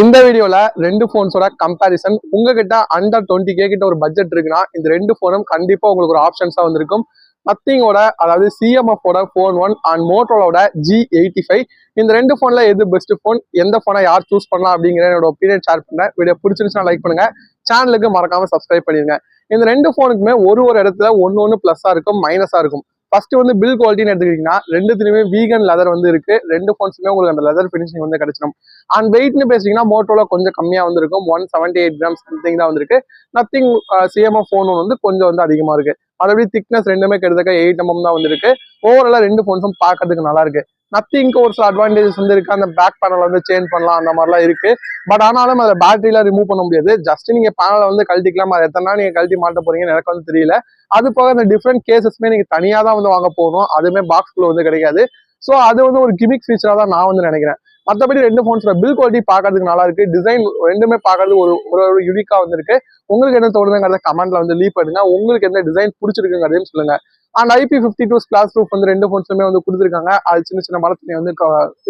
இந்த வீடியோல ரெண்டு போன்ஸோட கம்பேரிசன். உங்ககிட்ட அண்டர் 20K கிட்ட ஒரு பட்ஜெட் இருக்குன்னா இந்த ரெண்டு போனும் கண்டிப்பா உங்களுக்கு ஒரு ஆப்ஷன்ஸா வந்திருக்கும். நத்திங்கோட அதாவது சிஎம்எஃப் போன் 1 அண்ட் மோட்டோரோட G85 இந்த ரெண்டு போன்ல எது பெஸ்ட் போன், எந்த போனை யார் சூஸ் பண்ணலாம் அப்படிங்கிற என்னோட ஒப்பீனியன் ஷேர் பண்றேன். வீடியோ பிடிச்சிருச்சுன்னா லைக் பண்ணுங்க, சேனலுக்கு மறக்காம சப்ஸ்கிரைப் பண்ணிருங்க. இந்த ரெண்டு போனுக்குமே ஒரு இடத்துல ஒன்னு பிளஸ்ஸா இருக்கும், மைனஸா இருக்கும். ஃபர்ஸ்ட் வந்து பில் குவாலிட்டின்னு எடுத்துக்கிட்டீங்கன்னா ரெண்டுத்துலயுமே வீகன் லெதர் வந்து இருக்கு. ரெண்டு போன்ஸுமே உங்களுக்கு அந்த லெதர் ஃபினிஷிங் வந்து கிடைச்சிடும். அண்ட் வெயிட்னு பேசிங்கன்னா மோட்டோல கொஞ்சம் கம்மியா வந்திருக்கும், 178 கிராம்ஸ் சம்திங் தான் வந்திருக்கு. நத்திங் சிஎம்எஃப் போன் வந்து கொஞ்சம் வந்து அதிகமா இருக்கு. மறுபடியும் திக்னஸ் ரெண்டுமே கிட்டத்தட்ட 8mm தான் வந்திருக்கு. ஓவராலா ரெண்டு போன்ஸும் பார்க்கறதுக்கு நல்லா இருக்கு. நத்திங்க்கு ஒரு சில அட்வான்டேஜஸ் வந்து இருக்கு. அந்த பேக் பேனல் வந்து சேஞ்ச் பண்ணலாம், அந்த மாதிரிலாம் இருக்கு. பட் ஆனாலும் அதை பேட்டரியில ரிமூவ் பண்ண முடியாது. ஜஸ்ட் நீங்க பேனலை வந்து கழட்டிக்கலாம். அது எத்தனை நாள் நீங்க கழட்டி மாட்ட போறீங்கன்னு எனக்கு வந்து தெரியல. அது போக இந்த டிஃப்ரெண்ட் கேசஸ்மே நீங்க தனியா தான் வந்து வாங்க போகணும், அதுவுமே பாக்ஸ்குள்ள வந்து கிடைக்காது. ஸோ அது வந்து ஒரு கிமிக் ஃபீச்சரா தான் நான் வந்து நினைக்கிறேன். மற்றபடி ரெண்டு போன்ஸோட பில் குவாலிட்டி பார்க்கறதுக்கு நல்லா இருக்கு. டிசைன் ரெண்டுமே பார்க்கறது ஒரு யூனிக்கா வந்திருக்கு. உங்களுக்கு என்ன தோணுதுங்கிறத கமெண்ட்ல வந்து லீவ் பண்ணுங்க. உங்களுக்கு எந்த டிசைன் பிடிச்சிருக்குங்கிறதையும் சொல்லுங்க. அண்ட் IP52 ஸ்பிளாஷ் ப்ரூஃப் வந்து ரெண்டு போன்ஸுமே வந்து கொடுத்துருக்காங்க. அது சின்ன சின்ன மரத்துல வந்து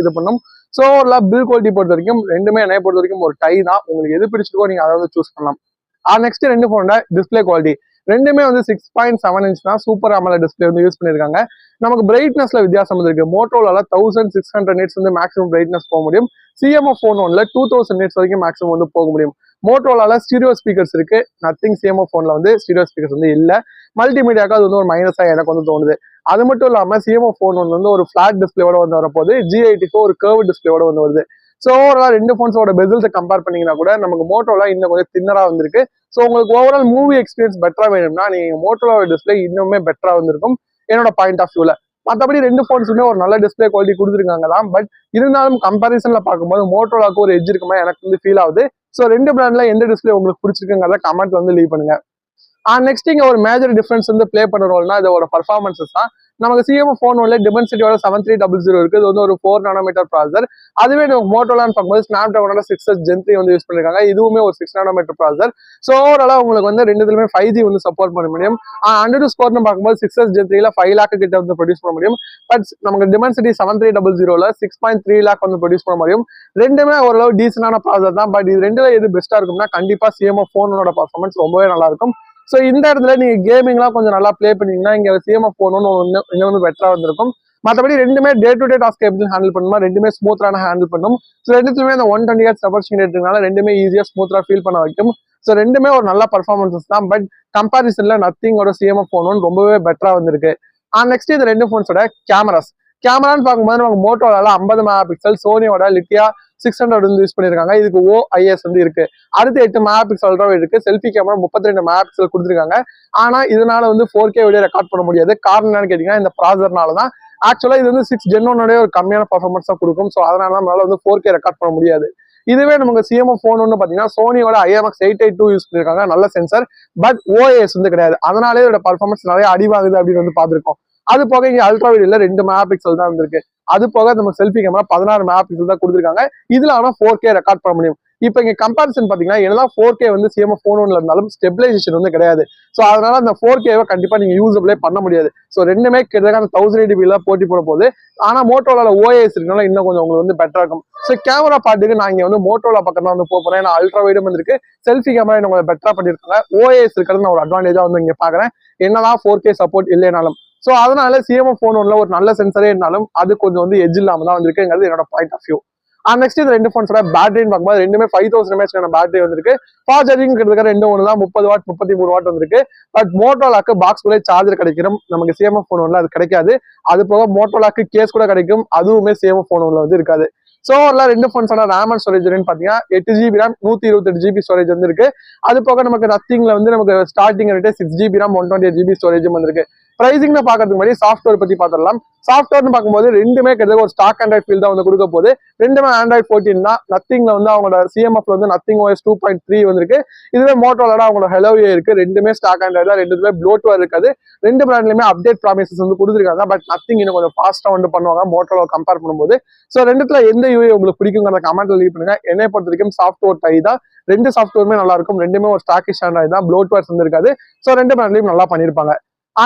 இது பண்ணும். ஸோ பில் குவாலிட்டி பொறுத்த வரைக்கும் ரெண்டுமே என்னைய பொறுத்த வரைக்கும் ஒரு டை தான். உங்களுக்கு எது பிடிச்சிருக்கோ நீங்க அதை வந்து சூஸ் பண்ணலாம். நெக்ஸ்ட் ரெண்டு போனோட டிஸ்பிளே குவாலிட்டி ரெண்டுமே வந்து 6.7 இன்ச் தான் சூப்பர் AMOLED டிஸ்பிளே வந்து யூஸ் பண்ணிருக்காங்க. நமக்கு பிரைட்னஸ்ல வித்தியாசம் இருக்கு. மோட்டோரோல 1600 nits வந்து மேக்ஸிமம் பிரைட்னஸ் போக முடியும். சிஎம்எஃப் போன் 1ல 2000 nits வரைக்கும் மேக்ஸிமம் வந்து போக முடியும். மோட்டோரோல ஸ்டீரியோ ஸ்பீக்கர்ஸ் இருக்கு. நத்திங் சிஎம்எஃப் போன்ல வந்து ஸ்டீரியோ ஸ்பீக்கர்ஸ் வந்து இல்ல. மல்டிமீடியாக்கு அது வந்து ஒரு மைனஸா எனக்கு வந்து தோணுது. அது மட்டும் இல்லாம சிஎம்எஃப் போன் 1 வந்து ஒரு பிளாட் டிஸ்பிளேவோட வந்து வரப்போது, G85 ஒரு கர்வ் டிஸ்பிளேவோட வந்து வருது. ஸோ ஓவரால் ரெண்டு போன்ஸோட பெசல்ஸை கம்பேர் பண்ணீங்கன்னா கூட நமக்கு மோட்டோல இன்னும் கொஞ்சம் தின்னரா வந்திருக்கு. ஸோ உங்களுக்கு ஓவரால் மூவி எக்ஸ்பீரியன்ஸ் பெட்டரா வேணும்னா நீங்க மோட்டோரோட டிஸ்பிளே இன்னுமே பெட்டரா வந்திருக்கும் என்னோட பாயிண்ட் ஆஃப் வியூல. மற்றபடி ரெண்டு போன்ஸுமே ஒரு நல்ல டிஸ்பிளே குவாலிட்டி கொடுத்துருக்காங்க தான். பட் இருந்தாலும் கம்பேரிசன்ல பார்க்கும்போது மோட்டோலாக்கு ஒரு எட்ஜ் இருக்குமா எனக்கு வந்து ஃபீல் ஆகுது. ஸோ ரெண்டு பிராண்ட்ல எந்த டிஸ்பிளே உங்களுக்கு பிடிச்சிருக்குங்கிறத கமெண்ட்ல வந்து லீவ் பண்ணுங்க. நெக்ஸ்ட் இங்க ஒரு மேஜர் டிஃபரன்ஸ் வந்து பிளே பண்ண ரோல்னா இதோட பர்ஃபார்மன்ஸஸ் தான். நமக்கு சிஎம்எஃப் போன் 1ல டிமென்சிட்டியோட 7300 இருக்கு. இது வந்து ஒரு 4 nanometer ப்ராசர். அதுவே நமக்கு மோட்டோலான்னு பார்க்கும்போது ஸ்னாப்டிராகனோட 6S Gen 3 வந்து யூஸ் பண்ணிருக்காங்க. இதுவுமே ஒரு 6 nanometer ப்ராசர். ஸோ ஓவராலா உங்களுக்கு வந்து ரெண்டுத்துலயுமே 5G வந்து சப்போர்ட் பண்ண முடியும். அண்டர் ஸ்கோர்னு பார்க்கும்போது 6S Gen 3ல 5 lakh கிட்ட வந்து ப்ரொடியூஸ் பண்ண முடியும். பட் நமக்கு டிமென்சிட்டி 7300ல 6.3 lakh வந்து ப்ரொடியூஸ் பண்ண முடியும். ரெண்டுமே ஓரளவு டீசென்டான ப்ராசர் தான். பட் இது ரெண்டுல எது பெஸ்டா இருக்கும்னா கண்டிப்பா சிஎம்எஃப் போனோட பர்ஃபார்மன்ஸ் ரொம்பவே நல்லா இருக்கும். ஸோ இந்த இடத்துல நீங்க கேமிங்லாம் கொஞ்சம் நல்லா பிளே பண்ணீங்கன்னா இங்க சிஎம்எஃப் போகணும்னு இன்னும் வந்து பெட்டரா வந்திருக்கும். மற்றபடி ரெண்டுமே டே டு டே டாஸ்க் எப்படி ஹேண்டில் பண்ணுமா ரெண்டுமே ஸ்மூத்தான ஹேண்டில் பண்ணும். ஸோ ரெண்டுத்துமே அந்த 120 Hz ரெஃப்ரெஷ் ரேட் இருக்கனால ரெண்டுமே ஈஸியா ஸ்மூத்தா ஃபீல் பண்ண வைக்கும். ஸோ ரெண்டுமே ஒரு நல்ல பர்ஃபார்மன்ஸஸ் தான். பட் கம்பாரிசன்ல நத்திங்கோட சிஎம்எஃப் போகணும்னு ரொம்பவே பெட்டரா வந்திருக்கு. நெக்ஸ்ட் இது ரெண்டு போன்ஸோட கேமரான்னு பார்க்கும்போது நமக்கு மோட்டோல 50 மெகாபிக்சல், சோனியோட லித்தியா 600 வந்து யூஸ் பண்ணிருக்காங்க. இதுக்கு OIS வந்து இருக்கு. அடுத்து 8 மெகாபிக்சல் அல்ட்ரா இருக்கு. செல்ஃபி கேமரா 32 மெகாபிக்சல் கொடுத்துருக்காங்க. ஆனா இதனால வந்து 4K வீடியோ ரெக்கார்ட் பண்ண முடியாது. காரணம் என்னன்னு கேட்டீங்கன்னா இந்த ப்ராசர்னால தான். ஆக்சுவலா இது வந்து 6 Gen 1 ஒரு கம்மியான பர்ஃபார்மன்ஸ் தான் கொடுக்கும். ஸோ அதனால நம்மளால வந்து 4K ரெக்கார்ட் பண்ண முடியாது. இதுவே நமக்கு சிஎம்எஃப் போன் ஒன்று பாத்தீங்கன்னா சோனியோட IMX882 யூஸ் பண்ணிருக்காங்க, நல்ல சென்சர். பட் OIS வந்து கிடையாது. அதனாலே இதோட பர்ஃபார்மன்ஸ் நிறைய அடிவாகுது அப்படின்னு வந்து பார்த்திருக்கோம். அது போக இங்க அல்ட்ரா வீடியோல 2 மெகாபிக்சல் தான் வந்திருக்கு. அது போக நம்ம செல்ஃபி கேமரா 16 மெகாபிக்சல் தான் கொடுத்துருக்காங்க. இதுல ஆனா 4K ரெக்கார்ட் பண்ண முடியும். இப்ப இங்க கம்பேரிசன் பாத்தீங்கன்னா என்னதான் 4K வந்து சிஎம்எஃப் போன் 1ல இருந்தாலும் ஸ்டெபிலைசேஷன் வந்து கிடையாது. ஸோ அதனால அந்த 4K கண்டிப்பா நீங்க யூஸபிளே பண்ண முடியாது. ஸோ ரெண்டுமே கிட்டத்தட்ட அந்த 1080p போட்டி போட போகுது. ஆனா மோட்டோல OIS இருக்கனால இன்னும் கொஞ்சம் உங்களுக்கு வந்து பெட்டரா இருக்கும். ஸோ கேமரா பார்ட்டுக்கு நான் இங்க வந்து மோட்டோல பக்கம் தான் வந்து போறேன். ஏன்னா அல்ட்ரா வைடும் இருக்கு, செல்ஃபி கேமரா இன்னும் கொஞ்சம் பெட்டரா பண்ணிருக்காங்க. OIS இருக்கிறது நான் ஒரு அட்வான்டேஜா வந்து இங்க பாக்குறேன், என்னதான் 4K சப்போர்ட் இல்லைனாலும். ஸோ அதனால சிஎம்எஃப் போன் 1ல ஒரு நல்ல சென்சரே இருந்தாலும் அது கொஞ்சம் வந்து எட்ஜ் இல்லாம தான் வந்திருக்குங்கிறது என்னோட பாயிண்ட் ஆஃப் வியூ. நெக்ஸ்ட் இது ரெண்டு போன்ஸோட பேட்டரின்னு பார்க்கும்போது ரெண்டுமே 5000 mAh பேட்டரி வந்திருக்கு. ஃபாஸ்ட் சார்ஜிங் கிட்டத்தட்ட 2 தான் 30 வாட் 33 வாட் வந்திருக்கு. பட் மோட்டோலாக்கு பாக்ஸ்குள்ளே சார்ஜர் கிடைக்கும், நமக்கு சிஎம்எஃப் போன் 1ல அது கிடைக்காது. அது போக மோட்டோலாக்கு கேஸ் கூட கிடைக்கும், அதுவுமே சிஎம்எஃப் போன் 1ல வந்து இருக்காது. ஸோ எல்லாம் ரெண்டு போன்ஸோட ரேம் அண்ட் ஸ்டோரேஜ் பாத்தீங்கன்னா 8GB RAM 128GB ஸ்டோரேஜ் வந்து இருக்கு. அது போக நமக்கு நத்திங்ல வந்து நமக்கு ஸ்டார்டிங் ரேட்டே 6GB RAM 128GB ஸ்டோரேஜும் வந்திருக்கு. பிரைசிங் பாக்குறதுக்கு முன்னாடி சாஃப்ட்வேர் பத்தி பாத்திரலாம். சாஃப்ட்வேர்னு பார்க்கும்போது ரெண்டுமே கிட்டத்தட்ட ஒரு ஸ்டாக் ஆண்ட்ராய்ட் ஃபீல் தான் வந்து கொடுக்க போகுது. ரெண்டுமே Android 14 தான். நத்திங்ல வந்து அவங்களோட சிஎம்எஃப்ல வந்து நத்திங் OS 2.3 வந்திருக்கு. இதுவே மோட்டோலோட அவங்களோட ஹெலோவே இருக்கு. ரெண்டுமே ஸ்டாக் ஆண்ட்ராய்ட் தான். ரெண்டுமே ப்ளோட்வேர் இருக்காது. ரெண்டு பிராண்ட்லயுமே அப்டேட் ப்ராமிசஸ் வந்து கொடுத்துருக்காங்க. பட் நத்திங் இன்னும் கொஞ்சம் ஃபாஸ்டா வந்து பண்ணுவாங்க மோட்டோல கம்பேர் பண்ணும்போது. ஸோ ரெண்டுத்துல எந்த UI உங்களுக்கு பிடிக்குங்கிற கமெண்ட்ல லீவ் பண்ணுங்க. என்னை பொறுத்த வரைக்கும் சாஃப்ட்வேர் டை தான். ரெண்டு சாஃப்ட்வேருமே நல்லா இருக்கும். ரெண்டுமே ஒரு ஸ்டாக்கிஷ் ஆண்ட்ராய்ட் தான், ப்ளோட்வேர்ஸ் வந்து இருக்காது. ஸோ ரெண்டு பிராண்ட்லயும் நல்லா பண்ணிருப்பாங்க.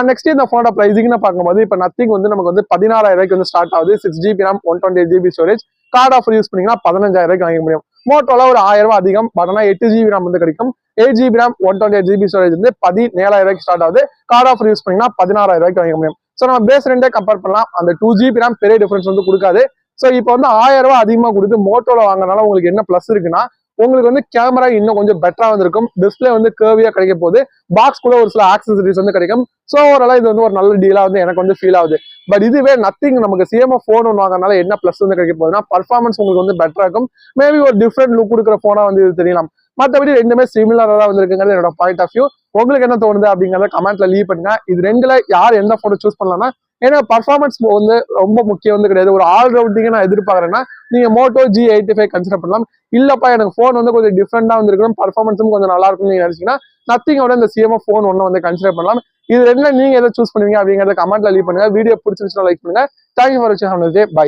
நெக்ஸ்ட் இந்த போனோட பிரைசிங்னு பார்க்கும்போது இப்ப நத்திங் வந்து நமக்கு வந்து 16,000 வந்து ஸ்டார்ட் ஆகுது. 6GB RAM 128GB storage. Card offer use பண்ணீங்கன்னா 15,000 வாங்க முடியும். மோட்டோல ஒரு 1000 ரூபாய் அதிகம். பட் ஆனா 8 GB RAM வந்து கிடைக்கும். 8 GB RAM 128 GB ஸ்டோரேஜ் வந்து 17,000 ரூபாய்க்கு ஸ்டார்ட் ஆகுது. கார்டு ஆஃபர் யூஸ் பண்ணீங்கன்னா 16,000 ரூபாய்க்கு வாங்க முடியும். ஸோ நம்ம பேஸ் ரெண்டே கம்பேர் பண்ணலாம். அந்த 2 GB RAM பெரிய டிஃபரன்ஸ் வந்து கொடுக்காது. ஸோ இப்போ வந்து 1000 ரூபாய் அதிகமாக கொடுத்து மோட்டோல வாங்கினால உங்களுக்கு என்ன பிளஸ் இருக்குன்னா, உங்களுக்கு வந்து கேமரா இன்னும் கொஞ்சம் பெட்டரா வந்திருக்கும். டிஸ்பிளே வந்து கேர்வியா கிடைக்க போகுது. பாக்ஸ் கூட ஒரு சில ஆக்சசரிஸ் வந்து கிடைக்கும். ஸோ ஓவராலா இது வந்து ஒரு நல்ல டீலா வந்து எனக்கு வந்து ஃபீல் ஆகுது. பட் இதுவே நத்திங் நமக்கு சிஎம்எஃப் ஃபோன் ஒன்று வாங்கினால என்ன பிளஸ் வந்து கிடைக்க போகுதுன்னா, பர்ஃபார்மன்ஸ் உங்களுக்கு வந்து பெட்டரா இருக்கும். மேபி ஒரு டிஃப்ரெண்ட் லுக் கொடுக்குற போனா வந்து இது தெரியலாம். மற்றபடி ரெண்டுமே சிமிலரா தான் வந்திருக்குங்கிறது என்னோட பாயிண்ட் ஆஃப் வியூ. உங்களுக்கு என்ன தோணுது அப்படிங்கிறத கமெண்ட்ல லீவ் பண்ணுங்க. இது ரெண்டுல யார் எந்த போனை சூஸ் பண்ணலாம்னா, ஏன்னா பர்ஃபார்மன்ஸ் வந்து ரொம்ப முக்கியம் வந்து கிடையாது. ஒரு ஆல் ரவுண்டிங்க நான் எதிர்பார்க்கறேன்னா நீங்க மோட்டோ G85 கன்சிடர் பண்ணலாம். இல்லப்பா எனக்கு போன் வந்து கொஞ்சம் டிஃப்ரெண்டா வந்துருக்கணும், பர்ஃபார்மன்ஸும் கொஞ்சம் நல்லா இருக்கும் நீங்க நினைச்சீங்கன்னா நத்திங்கோட இந்த சிஎம்எஃப் போன் ஒன்று வந்து கன்சிடர் பண்ணலாம். இது ரெண்டுல நீங்க எதை சூஸ் பண்ணுவீங்க அப்படிங்கறத கமெண்ட்ல லீவ் பண்ணுங்க. வீடியோ பிடிச்சிருச்சுன்னா லைக் பண்ணுங்க. தேங்க்யூ ஃபார் வாட்சிங். Have a nice day. By.